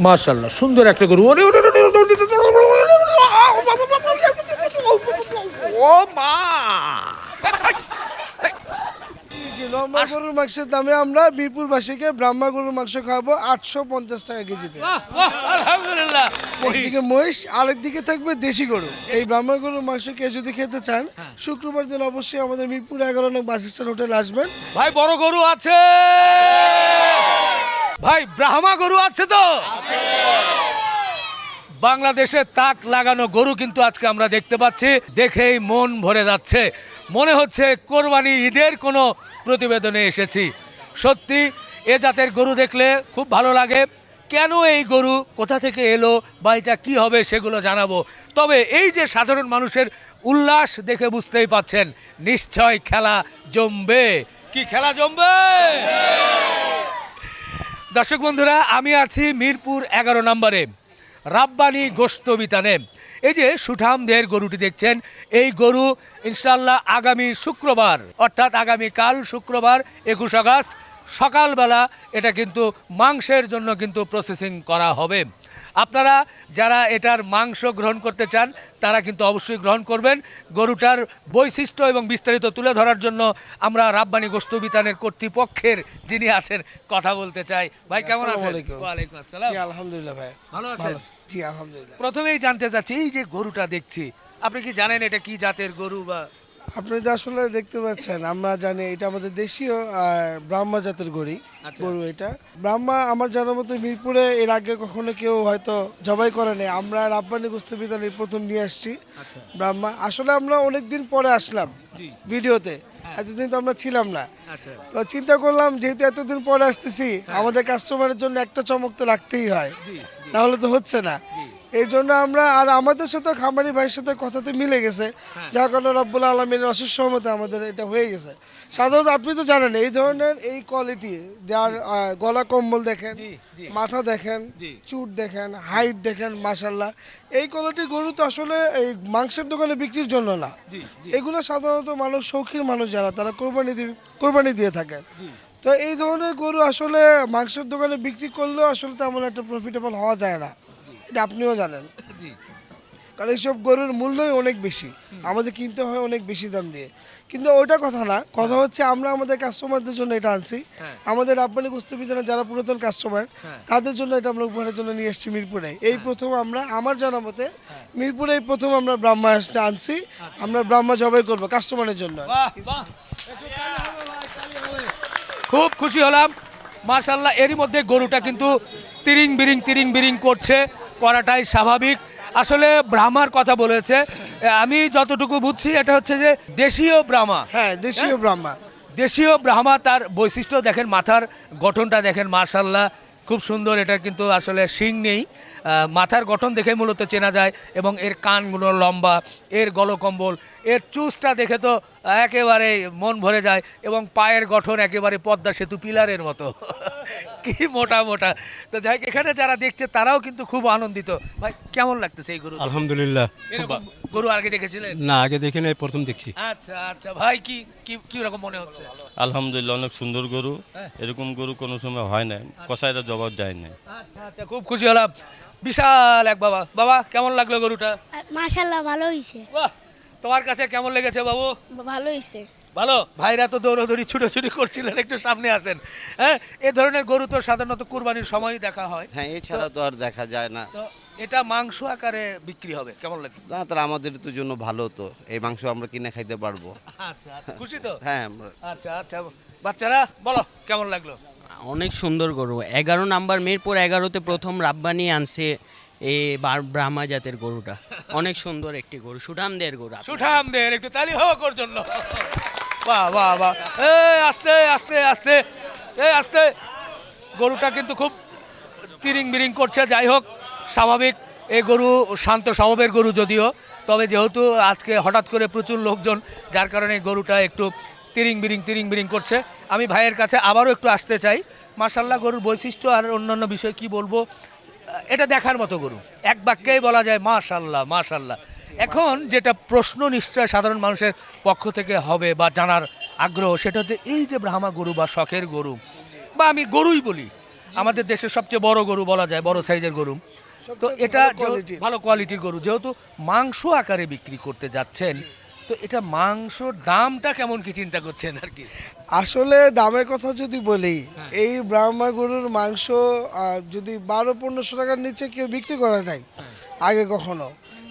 মাশাআল্লাহ সুন্দর একটা গরু। ও মা, লম্বা গরুর মাংসের দামে আমরা মিরপুরবাসীকে ব্রাহ্মা গরুর মাংস খাওয়াবো 850 টাকা কেজিতে। আলহামদুলিল্লাহ। একদিকে মহিষ, আরেকদিকে থাকবে দেশি গরু। এই ব্রাহ্মা গরুর মাংস কেউ যদি খেতে চান, শুক্রবার দিন অবশ্যই আমাদের মিরপুর 11 নং বাস স্ট্যান্ড হোটেলে আসবেন। ভাই বড় গরু আছে, ভাই ব্রাহ্মা গরু আছে তো। বাংলাদেশে তাক লাগানো গরু কিন্তু আজকে আমরা দেখতে পাচ্ছি, দেখেই মন ভরে যাচ্ছে। মনে হচ্ছে কোরবানি ঈদের কোনো প্রতিবেদনে এসেছি। সত্যি এ জাতের গরু দেখলে খুব ভালো লাগে। কেন এই গরু কোথা থেকে এলো বা এটা কী হবে সেগুলো জানাবো। তবে এই যে সাধারণ মানুষের উল্লাস দেখে বুঝতেই পাচ্ছেন, নিশ্চয় খেলা জমবে। কি খেলা জমবে? দর্শক বন্ধুরা, আমি আছি মিরপুর 11 নম্বরে রাব্বানি গোশত বিতানে। এই যে সুঠামদের গরুটি দেখছেন, এই গরু ইনশাল্লাহ আগামী শুক্রবার অর্থাৎ আগামীকাল শুক্রবার 21 আগস্ট সকালবেলা এটা কিন্তু মাংসের জন্য কিন্তু প্রসেসিং করা হবে। আপনারা যারা এটার মাংস গ্রহণ করতে চান তারা কিন্তু অবশ্যই গ্রহণ করবেন। গরুটার বৈশিষ্ট্য এবং বিস্তারিত তুলে ধরার জন্য আমরা রাব্বানি গোশত বিতানের কর্তৃপক্ষের যিনি আছেন কথা বলতে চাই। ভাই কেমন আছেন? ওয়ালাইকুম আসসালাম। জি আলহামদুলিল্লাহ ভাই। ভালো আছেন? জি আলহামদুলিল্লাহ। প্রথমেই জানতে চাচ্ছি, এই যে গরুটা দেখছি, আপনি কি জানেন এটা কি জাতের গরু? বা আপনি তো আসলে দেখতে পাচ্ছেন, আমরা জানি এটা আমাদের দেশীয় ব্রাহ্মা জাতের গরু। এটা ব্রাহ্মা আমার জানার মতো মিরপুরে এর আগে কখনো কেউ হয়তো জবাই করে নেই। আমরা রাব্বানি গোশত বিতানে প্রথম নিয়ে আসছি ব্রাহ্মা। আসলে আমরা অনেক দিন পরে আসলাম ভিডিওতে, এতদিন তো আমরা ছিলাম না। তো চিন্তা করলাম যেহেতু এতদিন পরে আসতেছি, আমাদের কাস্টমারের জন্য একটা চমক তো রাখতেই হয়, না হলে তো হচ্ছে না। এই জন্য আমরা, আর আমাদের সাথে খামারি ভাইয়ের সাথে কথাতে মিলে গেছে, যার কারণে রব্বুল আলমীর অশেষ সহমতে আমাদের এটা হয়ে গেছে। সাধারণত আপনি তো জানেন এই ধরনের এই কোয়ালিটি, যার গলা কম্বল দেখেন, মাথা দেখেন, চুট দেখেন, হাইট দেখেন, মাশাল্লাহ, এই কোয়ালিটির গরু তো আসলে এই মাংসের দোকানে বিক্রির জন্য না। এগুলো সাধারণত মানুষ, শৌখিন মানুষ যারা, তারা কোরবানি দিয়ে থাকেন। তো এই ধরনের গরু আসলে মাংসের দোকানে বিক্রি করলেও আসলে তেমন একটা প্রফিটেবল হওয়া যায় না, এটা আপনিও জানেন। কারণ এইসব গরুর মূল্যই অনেক বেশি, আমাদের কিনতে হয় অনেক বেশি দাম দিয়ে। কিন্তু ওইটা কথা না, কথা হচ্ছে আমরা আমাদের কাস্টমারদের জন্য এটা আনছি। আমাদের রাব্বানি গোশত বিতানে যারা পুরাতন কাস্টমার, তাদের জন্য এটা আমরা উপহারের জন্য নিয়ে এসেছি মিরপুরে। এই প্রথম আমরা, আমার জানা মতে মিরপুরে এই প্রথম আমরা ব্রাহ্মা আনছি। আমরা ব্রাহ্মা জবাই করবো কাস্টমারের জন্য। খুব খুশি হলাম, মাশাল্লাহ। এরই মধ্যে গরুটা কিন্তু তিরিং বিরিং করছে, করাটাই স্বাভাবিক। আসলে ব্রাহ্মার কথা বলেছে, আমি যতটুকু বুঝছি এটা হচ্ছে যে দেশীয় ব্রাহ্মা। হ্যাঁ, দেশীয় ব্রাহ্মা। দেশীয় ব্রাহ্মা, তার বৈশিষ্ট্য দেখেন, মাথার গঠনটা দেখেন, মাশাল্লাহ খুব সুন্দর। এটার কিন্তু আসলে শিং নেই, মাথার গঠন দেখে মূলত চেনা যায়, এবং এর কানগুলো লম্বা, এর গলকম্বল, এর চুজটা দেখে তো একেবারে মন ভরে যায়, এবং পায়ের গঠন একেবারে পদ্মা সেতু পিলারের মতো কি মোটা মোটা। তো যাই হোক, এখানে যারা দেখছে তারাও কিন্তু খুব আনন্দিত। ভাই কেমন লাগতেছে এই গরু? আলহামদুলিল্লাহ। এরকম গরু আগে দেখেছিলেন? না, আগে দেখি নাই, প্রথম দেখছি। আচ্ছা আচ্ছা ভাই, কি কি কি রকম মনে হচ্ছে? আলহামদুলিল্লাহ, অনেক সুন্দর গরু। এরকম গরু কোনো সময় হয় না, কসাইরা জবাব দেয় না। আচ্ছা আচ্ছা, খুব খুশি হলাম। বিশাল এক বাবা। বাবা কেমন লাগলো গরুটা? মাশাআল্লাহ, ভালো হইছে। বাহ, তোমার কাছে কেমন লেগেছে বাবু? ভালো হইছে। ভালো। ভাইরা তো দৌড়াদৌড়ি ছুটোছুটি করছিলেন, একটু সামনে আসেন। হ্যাঁ, এ ধরনের গরু তো সাধারণত কুরবানির সময়ই দেখা হয়। হ্যাঁ, এছাড়া তো আর দেখা যায় না। তো এটা মাংস আকারে বিক্রি হবে, কেমন লাগবে? না, তাহলে আমাদের তো জন্য ভালো, তো এই মাংস আমরা কিনে খাইতে পারবো। আচ্ছা আচ্ছা, খুশি তো? হ্যাঁ। আচ্ছা আচ্ছা, বাচ্চারা বলো কেমন লাগলো? অনেক সুন্দর গরু। 11 নাম্বার মিরপুর 11তে প্রথম রাব্বানি আনছে এই ব্রাহ্মা জাতের গরুটা। অনেক সুন্দর একটি গরু, সুঠামদের গরু। সুঠামদের একটু তালি হোক ওর জন্য। বাহ বাহ বাহ। আস্তে আস্তে আস্তে, আস্তে। গরুটা কিন্তু খুব তিরিং বিরিং করছে। যাই হোক, স্বাভাবিক। এই গরু শান্ত স্বভাবের গরু যদিও, তবে যেহেতু আজকে হঠাৎ করে প্রচুর লোকজন, যার কারণে গরুটা একটু তিরিং বিরিং করছে। আমি ভাইয়ের কাছে আবারও একটু আসতে চাই। মাশাল্লাহ, গরুর বৈশিষ্ট্য আর অন্যান্য বিষয় কি বলবো, এটা দেখার মতো গরু, এক বাক্যেই বলা যায় মাশাল্লাহ মাশাল্লাহ। এখন যেটা প্রশ্ন নিশ্চয় সাধারণ মানুষের পক্ষ থেকে হবে বা জানার আগ্রহ, সেটা হচ্ছে এই যে ব্রাহ্মা গরু বা শখের গরু, বা আমি গরুই বলি, আমাদের দেশের সবচেয়ে বড় গরু বলা যায়, বড় সাইজের গরু। তো সবচেয়ে এটা ভালো quality-র। ভালো কোয়ালিটির গরু, যেহেতু মাংস আকারে বিক্রি করতে যাচ্ছেন, তো এটা মাংসর দামটা কেমন কি চিন্তা করছেন আর কি? আসলে দামের কথা যদি বলি, এই ব্রাহ্মা গরুর মাংস যদি 1200-1500 টাকার নিচে কেউ বিক্রি করে নাই আগে কখনো,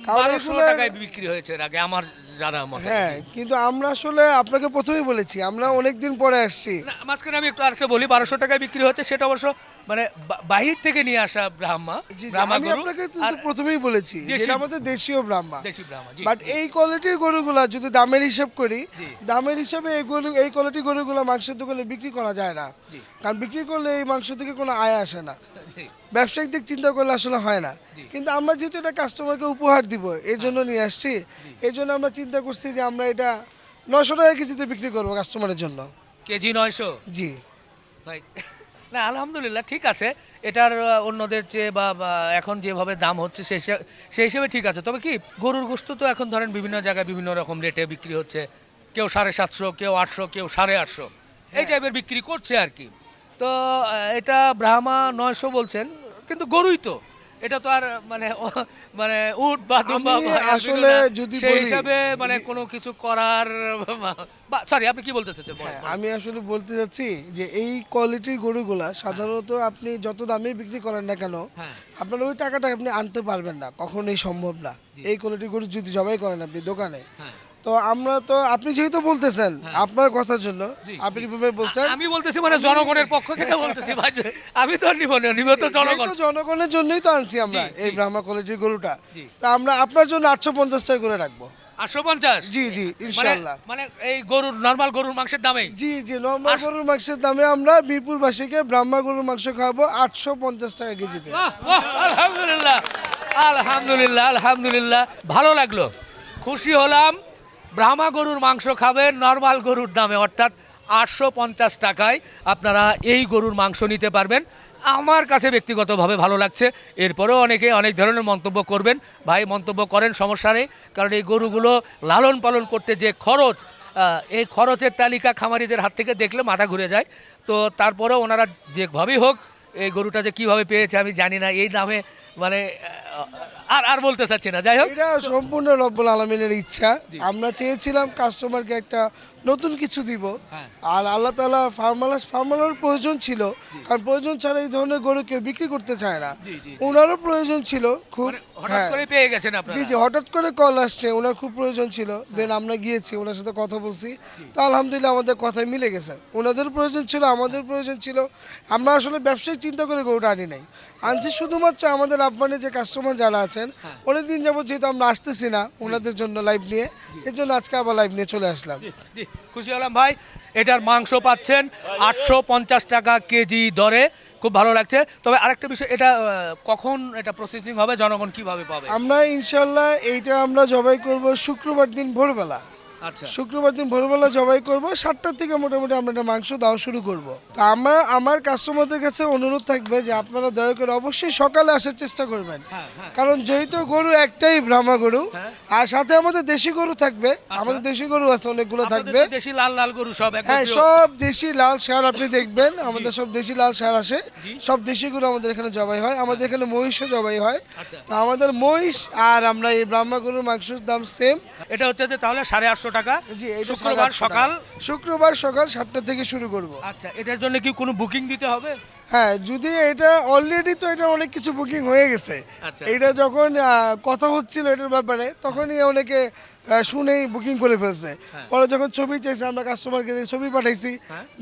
কারণ 1200 আসলে- টাকায় বিক্রি হয়েছে এর আগে আমার জানা মতে। হ্যাঁ, কিন্তু আমরা আসলে আপনাকে প্রথমেই বলেছি আমরা অনেক দিন পরে আসছি। না, মাঝখানে আমি একটু আরেকটা বলি, 1200 টাকায় বিক্রি হচ্ছে, সেটা অবশ্য মানে বাহির থেকে নিয়ে আসা ব্রাহ্মা জি, জি, ব্রাহ্মা আমি গরু আপনাকে আর কিন্তু প্রথমেই বলেছি দেশি- যেটা আমাদের দেশীয় ব্রাহ্মা। দেশি ব্রাহ্মা, জি। বাট এই কোয়ালিটির গরুগুলা যদি দামের হিসাব করি, জি। দামের হিসাবে এই কোয়ালিটির গরুগুলো মাংসের দোকানে বিক্রি করা যায় না, জি। কারণ বিক্রি করলে এই মাংস থেকে কোনো আয় আসে না, জি, ব্যবসায়িক দিক চিন্তা করলে আসলে হয় না। কিন্তু আমরা যেহেতু এটা কাস্টমারকে উপহার দিব এই জন্য নিয়ে আসছি, এই জন্য আমরা চিন্তা করছি যে আমরা এটা 900 টাকা কেজিতে বিক্রি করবো কাস্টমারের জন্য। কেজি 900। জি, ভাই না, আলহামদুলিল্লাহ ঠিক আছে, এটার অন্যদের চেয়ে বা এখন যেভাবে দাম হচ্ছে সেই হিসেবে ঠিক আছে। তবে কি গরুর গোশত তো এখন ধরেন বিভিন্ন জায়গায় বিভিন্ন রকম রেটে বিক্রি হচ্ছে, কেউ 750, কেউ 800, কেউ 850, এই টাইপের বিক্রি করছে আর কি। তো এটা ব্রাহ্মা 900 বলছেন, কিন্তু গরুই তো, এটা তো আর মানে উট বা দুম্বা আমি বা আসলে বিভিন্ন না। যদি সেই বলি- হিসাবে মানে কোনো কিছু করার সরি, আপনি কি বলতে চাচ্ছেন? বলেন, বলেন। আমি আসলে বলতে চাচ্ছি যে এই কোয়ালিটির গরুগুলা সাধারণত আপনি যত দামে বিক্রি করেন না কেন, হ্যাঁ। আপনার ওই টাকাটা আপনি আনতে পারবেন না, কখনোই সম্ভব না। এই কোয়ালিটির গরু যদি জবাই করেন আপনি দোকানে, হ্যাঁ। তো আমরা তো আপনি যেহেতু বলতেছেন আপনার কথার জন্য, আপনি যেভাবে বলছেন, আমি বলতেছি মানে জনগণের পক্ষ থেকে বলতেছি ভাই, যে আমি তো আর নিব না, নিব তো জনগণ। যেহেতু জনগণের জন্যই তো আনছি আমরা এই ব্রাহ্মা কোয়ালিটির গরুটা, জি। তা আমরা আপনার জন্য 850 টাকা করে রাখবো। 850? জি জি, ইনশাআল্লাহ। মানে এই গরুর নরমাল গরুর মাংসের দামেই? জি জি, নর্মাল গরুর মাংসের দামে আমরা মিরপুরবাসীকে ব্রাহ্মা গরুর মাংস খাওয়াবো 850 টাকা কেজিতে। বাহ বাহ, আলহামদুলিল্লাহ আলহামদুলিল্লাহ আলহামদুলিল্লাহ, ভালো লাগলো, খুশি হলাম। ব্রাহ্মা গরুর মাংস খাবেন নরমাল গরুর দামে, অর্থাৎ 850 টাকায় আপনারা এই গরুর মাংস নিতে পারবেন। আমার কাছে ব্যক্তিগতভাবে ভালো লাগছে। এরপরেও অনেকে অনেক ধরনের মন্তব্য করবেন, ভাই মন্তব্য করেন, সমস্যা নেই, কারণ এই গরুগুলো লালন পালন করতে যে খরচ, এই খরচের তালিকা খামারিদের হাত থেকে দেখলে মাথা ঘুরে যায়। তো তারপরেও ওনারা যেভাবেই হোক এই গরুটা যে কীভাবে পেয়েছে আমি জানি না, এই দামে মানে আর বলতে চাচ্ছি না, যাই হোক। এটা সম্পূর্ণ রব্বুল আলমিনের ইচ্ছা। আমরা চেয়েছিলাম কাস্টমারকে একটা নতুন কিছু দিব, হ্যাঁ। আর আল্লাহ তাআলা ফার্মালার প্রয়োজন ছিল, কারণ প্রয়োজন ছাড়া এই ধরনের গরু কেউ বিক্রি করতে চায় না। ওনারও প্রয়োজন ছিল খুব, মানে হঠাৎ হ্যাঁ। করে পেয়ে গেছেন আপনারা? জি জি, হঠাৎ করে কল আসছে, ওনার খুব প্রয়োজন ছিল, দেন আমরা গিয়েছি ওনার সাথে কথা বলছি, তো আলহামদুলিল্লাহ আমাদের কথাই মিলে গেছে। ওনাদের প্রয়োজন ছিল, আমাদের প্রয়োজন ছিল, আমরা আসলে ব্যবসায়িক চিন্তা করে গরুটা আনি নাই, আনছি শুধুমাত্র আমাদের আব্বানে যে কাস্টমার যারা আছেন অনেকদিন যাবত যেহেতু আমরা আসতেছি না ওনাদের জন্য লাইভ নিয়ে, এর জন্য আজকে আবার লাইভ নিয়ে চলে আসলাম। জি, খুশি হলাম ভাই। এটার মাংস পাচ্ছেন 850 টাকা কেজি দরে, খুব ভালো লাগছে। তবে আরেকটা বিষয়, এটা কখন এটা প্রসেসিং হবে, জনগণ কিভাবে পাবে? আমরা ইনশাল্লাহ এইটা আমরা জবাই করব শুক্রবার দিন ভোরবেলা। আচ্ছা, শুক্রবার দিন ভোরবেলা জবাই করব, 7টার থেকে মোটামুটি আমরা এটা মাংস দেওয়া শুরু করব। তো আমার কাস্টমারদের কাছে অনুরোধ থাকবে যে আপনারা দয়া করে অবশ্যই সকালে আসার চেষ্টা করবেন, হ্যাঁ, হ্যাঁ। কারণ যেহেতু গরু একটাই ব্রাহ্মা গরু, হ্যাঁ। আর সাথে আমাদের দেশি গরু থাকবে, আমাদের দেশি গরু আছে অনেকগুলো আপনাদের থাকবে। তো দেশি লাল লাল গরু সব একদম হ্যাঁ, pure। সব দেশি লাল ষাঁড় আপনি দেখবেন, আমাদের সব দেশি লাল ষাঁড় আসে, সব দেশি গরু আমাদের এখানে জবাই হয়, আমাদের এখানে মহিষও জবাই হয়। আচ্ছা। তো আমাদের মহিষ আর আমরা এই ব্রাহ্মা গরুর মাংসের দাম সেম। এটা হচ্ছে যে তাহলে 850 টাকা জি, এটা শুক্রবার 850 সকাল। টাকা। শুক্রবার সকাল 7টা থেকে শুরু করব। আচ্ছা, এটার জন্য কি কোনো বুকিং দিতে হবে? হ্যাঁ, যদি এটা অলরেডি তো এটা অনেক কিছু বুকিং হয়ে গেছে। আচ্ছা। এটা যখন কথা হচ্ছিল এটার ব্যাপারে তখনই অনেকে শুনেই বুকিং করে ফেলছে। পরে যখন ছবি চাইছে আমরা কাস্টমারকে ছবি পাঠাইছি,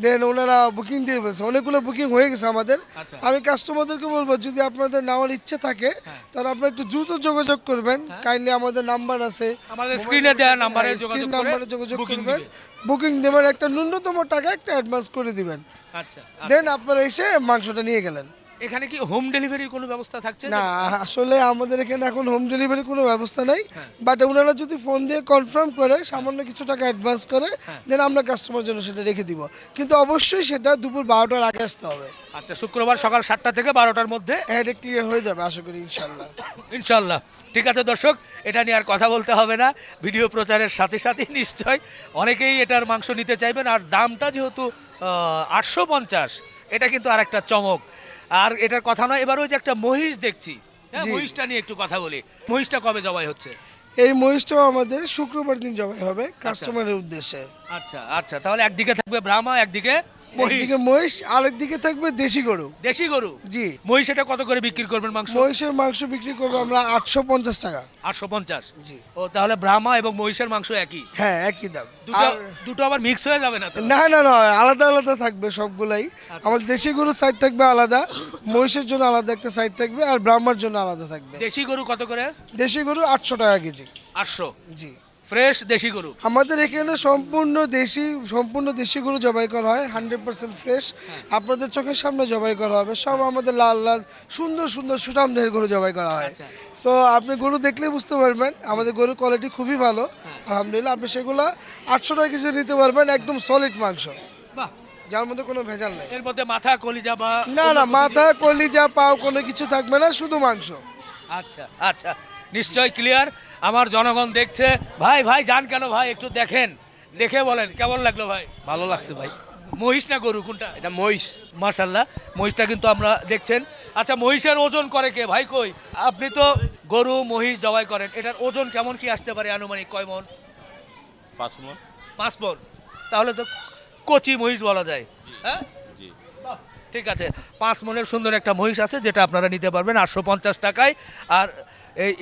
দেন ওনারা বুকিং দিয়ে ফেলছে, অনেকগুলো বুকিং হয়ে গেছে আমাদের। আচ্ছা। আমি কাস্টমারদেরকে বলবো যদি আপনাদের নেওয়ার ইচ্ছে থাকে তাহলে আপনারা একটু দ্রুত যোগাযোগ করবেন, কাইন্ডলি আমাদের নাম্বার আছে, আমাদের স্ক্রিনে দেওয়া নাম্বারে যোগাযোগ স্ক্রিন করে নাম্বারে যোগাযোগ booking করবেন, দিবে। বুকিং দেবেন, একটা ন্যূনতম টাকা একটা অ্যাডভান্স করে দিবেন, আচ্ছা, দেন আপনারা এসে মাংসটা নিয়ে গেলেন। এখানে কি হোম ডেলিভারির কোনো ব্যবস্থা থাকছে? না, আসলে আমাদের এখানে এখন হোম ডেলিভারি কোনো ব্যবস্থা নাই, বাট ওনারা যদি ফোন দিয়ে কনফার্ম করে সামান্য কিছু টাকা অ্যাডভান্স করে দেন আমরা কাস্টমার জন্য সেটা রেখে দিব, কিন্তু অবশ্যই সেটা দুপুর 12টার আগে আসতে হবে। আচ্ছা, শুক্রবার সকাল 7টা থেকে 12টার মধ্যে এটা ক্লিয়ার হয়ে যাবে আশা করি ইনশাল্লাহ। ইনশাল্লাহ। ঠিক আছে দর্শক, এটা নিয়ে আর কথা বলতে হবে না, ভিডিও প্রচারের সাথে সাথে নিশ্চয় অনেকেই এটার মাংস নিতে চাইবেন। আর দামটা যেহেতু 850, এটা কিন্তু আর একটা চমক। আর এটার কথা নয়, এবার ওই যে একটা মহিষ দেখছি, হ্যাঁ জি। মহিষটা নিয়ে একটু কথা বলি। মহিষটা কবে জবাই হচ্ছে? এই মহিষটাও আমাদের শুক্রবার দিন জবাই হবে কাস্টমারের উদ্দেশ্যে। আচ্ছা আচ্ছা, তাহলে একদিকে থাকবে ব্রাহ্মা, একদিকে মহিষ। একদিকে মহিষ, আরেকদিকে থাকবে দেশি গরু। দেশি গরু। জি। মহিষ এটা কত করে বিক্রি করবেন মাংস? মহিষের মাংস বিক্রি করবো আমরা 850 টাকা। 850। জি। ও তাহলে ব্রাহ্মা এবং মহিষের মাংস একই? হ্যাঁ, একই দাম। দুটো আর দুটো আবার মিক্স হয়ে যাবে না তো? না না না, আলাদা আলাদা থাকবে সবগুলাই। আমাদের দেশি গরুর সাইড থাকবে আলাদা, মহিষের জন্য আলাদা একটা সাইড থাকবে, আর ব্রাহ্মার জন্য আলাদা থাকবে। দেশি গরু কত করে? দেশি গরু 800 টাকা কেজি। 800। জি। ফ্রেশ দেশি গরু। আমাদের এখানে সম্পূর্ণ দেশি গরু জবাই করা হয়, 100% ফ্রেশ। আপনাদের চোখের সামনে জবাই করা হবে, সব আমাদের লাল লাল সুন্দর সুন্দর সুঠামদের গরু জবাই করা হয়। আচ্ছা। সো আপনি গরু দেখলেই বুঝতে পারবেন আমাদের গরুর কোয়ালিটি খুবই ভালো। আলহামদুলিল্লাহ, আপনি সেগুলো 800 টাকা কেজি নিতে পারবেন, একদম সলিড মাংস, বাহ। যার মধ্যে কোনো ভেজাল নেই। এর মধ্যে মাথা, কলিজা বা না না, মাথা কলিজা পাও কোনো কিছু থাকবে না, শুধু মাংস। আচ্ছা আচ্ছা, নিশ্চয় ক্লিয়ার। আমার জনগণ দেখছে। ভাই ভাই যান কেন ভাই, একটু দেখেন, দেখে বলেন কেমন লাগলো ভাই? ভালো লাগছে ভাই। মহিষ না গরু কোনটা? এটা মহিষ। মাশাল্লাহ, মহিষটা কিন্তু আমরা দেখছেন। আচ্ছা, মহিষের ওজন করে কে ভাই? কই আপনি তো গরু মহিষ জবাই করেন, এটার ওজন কেমন কি আসতে পারে আনুমানিক? কয় মন? 5 মণ। 5 মন। তাহলে তো কচি মহিষ বলা যায়। হ্যাঁ, জি। বাহ, ঠিক আছে। 5 মনের সুন্দর একটা মহিষ আছে, যেটা আপনারা নিতে পারবেন 850 টাকায়। আর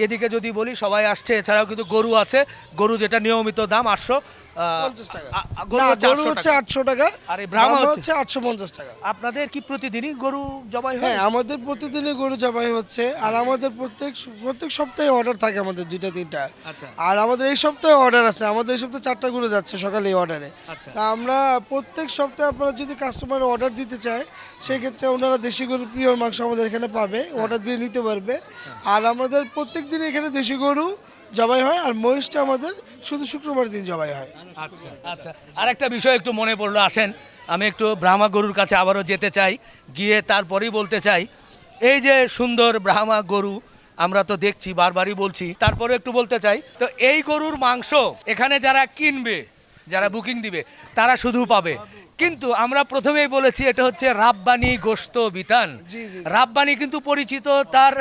এদিকে যদি বলি সবাই আসছে, এছাড়াও কিন্তু গরু আছে। গরু যেটা নিয়মিত দাম 50 টাকা। গরু না, হচ্ছে গরু 800 হচ্ছে টাকা। 800 টাকা, আর এই ব্রাহ্মা ব্রাহ্মা হচ্ছে হচ্ছে 850 টাকা। আপনাদের কি প্রতিদিনই গরু জবাই হয়? হ্যাঁ, আমাদের প্রতিদিনই গরু জবাই হচ্ছে, আর আমাদের প্রত্যেক সপ্তাহে অর্ডার থাকে আমাদের 2-3টা। আচ্ছা। আর আমাদের এই সপ্তাহে অর্ডার আছে, আমাদের এই সপ্তাহে 4টা গরু যাচ্ছে সকালে এই অর্ডারে। আচ্ছা। তা আমরা প্রত্যেক সপ্তাহে আপনারা যদি কাস্টমার অর্ডার দিতে চায়, সেই ক্ষেত্রে ওনারা দেশি গরুর পিওর মাংস আমাদের এখানে পাবে, অর্ডার দিয়ে নিতে পারবে। আর আমাদের প্রত্যেক দিন এখানে দেশি গরু জবাই হয়, আর মহিষটা আমাদের শুধু শুক্রবার দিন জবাই হয়। আচ্ছা আচ্ছা, আরেকটা বিষয় একটু মনে পড়লো, আসেন আমি একটু ব্রাহ্মা গরুর কাছে আবারও যেতে চাই, গিয়ে তারপরেই বলতে চাই, এই যে সুন্দর ব্রাহ্মা গরু আমরা তো দেখছি, বারবারই বলছি, তারপরে একটু বলতে চাই, তো এই গরুর মাংস এখানে যারা কিনবে, যারা বুকিং দিবে, তারা শুধু পাবে। কিন্তু আমরা প্রথমেই বলেছি এটা হচ্ছে রাব্বানি গোশত বিতান। জি, জি। রাব্বানি কিন্তু পরিচিত তার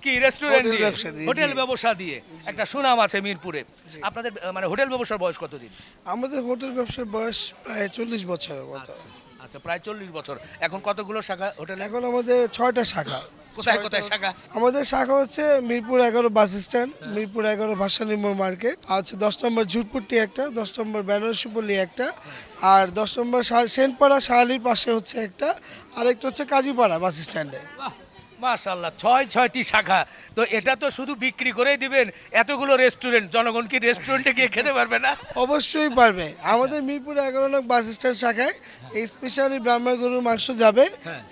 কি রেস্টুরেন্ট হোটেল দিয়ে, ব্যবসা দিয়ে, হোটেল জি। ব্যবসা দিয়ে একটা সুনাম আছে মিরপুরে। আপনাদের মানে হোটেল ব্যবসার বয়স কতদিন? আমাদের হোটেল ব্যবসার বয়স প্রায় 40 বছরের মতো। আচ্ছা, প্রায় 40 বছর। এখন কতগুলো শাখা হোটেল? এখন আমাদের 6টা শাখা। কোথায় কোথায় শাখা? আমাদের শাখা হচ্ছে Mirpur 11 bus stand, Mirpur 11 Bhasani market, আর হচ্ছে 10 নম্বর ঝুটপুট্টি একটা, 10 নম্বর বেনারসিপল্লি একটা, আর 10 নম্বর সেনপাড়া শাহালির পাশে হচ্ছে একটা, আরেকটা হচ্ছে কাজীপাড়া বাস স্ট্যান্ডে। মাশাআল্লাহ, 6টি শাখা। তো এটা তো শুধু বিক্রি করেই দিবেন, এতগুলো রেস্টুরেন্ট, জনগণ কি রেস্টুরেন্টে গিয়ে খেতে পারবে না? অবশ্যই পারবে। আমাদের মিরপুর 11 নং বাস স্ট্যান্ড শাখায় এই স্পেশালি ব্রাহ্মা গরুর মাংস যাবে।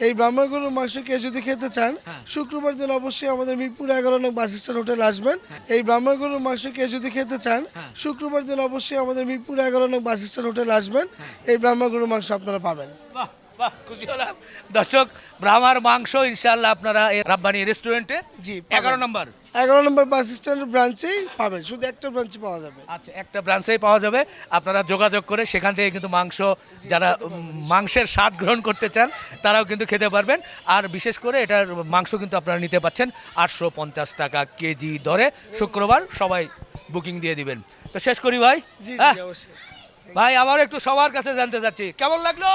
এই ব্রাহ্মা গরুর মাংস কেউ যদি খেতে চান, শুক্রবার দিন অবশ্যই আমাদের মিরপুর 11 নং বাস স্ট্যান্ড হোটেলে আসবেন। এই ব্রাহ্মা গরুর মাংস কেউ যদি খেতে চান, শুক্রবার দিন অবশ্যই আমাদের মিরপুর 11 নং বাস স্ট্যান্ড হোটেলে আসবেন। এই ব্রাহ্মা গরুর মাংস আপনারা পাবেন। বাহ বাহ, খুশি হলাম। দর্শক, ব্রাহ্মার মাংস ইনশাআল্লাহ আপনারা এই রাব্বানি রেস্টুরেন্টে জি, 11 নম্বর 11 নম্বর বাস স্ট্যান্ডের ব্রাঞ্চেই পাবেন, শুধু একটা ব্রাঞ্চে পাওয়া যাবে। আচ্ছা, একটা ব্রাঞ্চেই পাওয়া যাবে। আপনারা যোগাযোগ করে সেখান থেকে কিন্তু মাংস, যারা মাংসের স্বাদ গ্রহণ করতে চান তারাও কিন্তু খেতে পারবেন। আর বিশেষ করে এটার মাংস কিন্তু আপনারা নিতে পাচ্ছেন 850 টাকা কেজি দরে। শুক্রবার সবাই বুকিং দিয়ে দিবেন। তো শেষ করি ভাই। জি হ্যাঁ? জি, অবশ্যই। ভাই, আবার একটু সবার কাছে জানতে চাচ্ছি, কেমন লাগলো?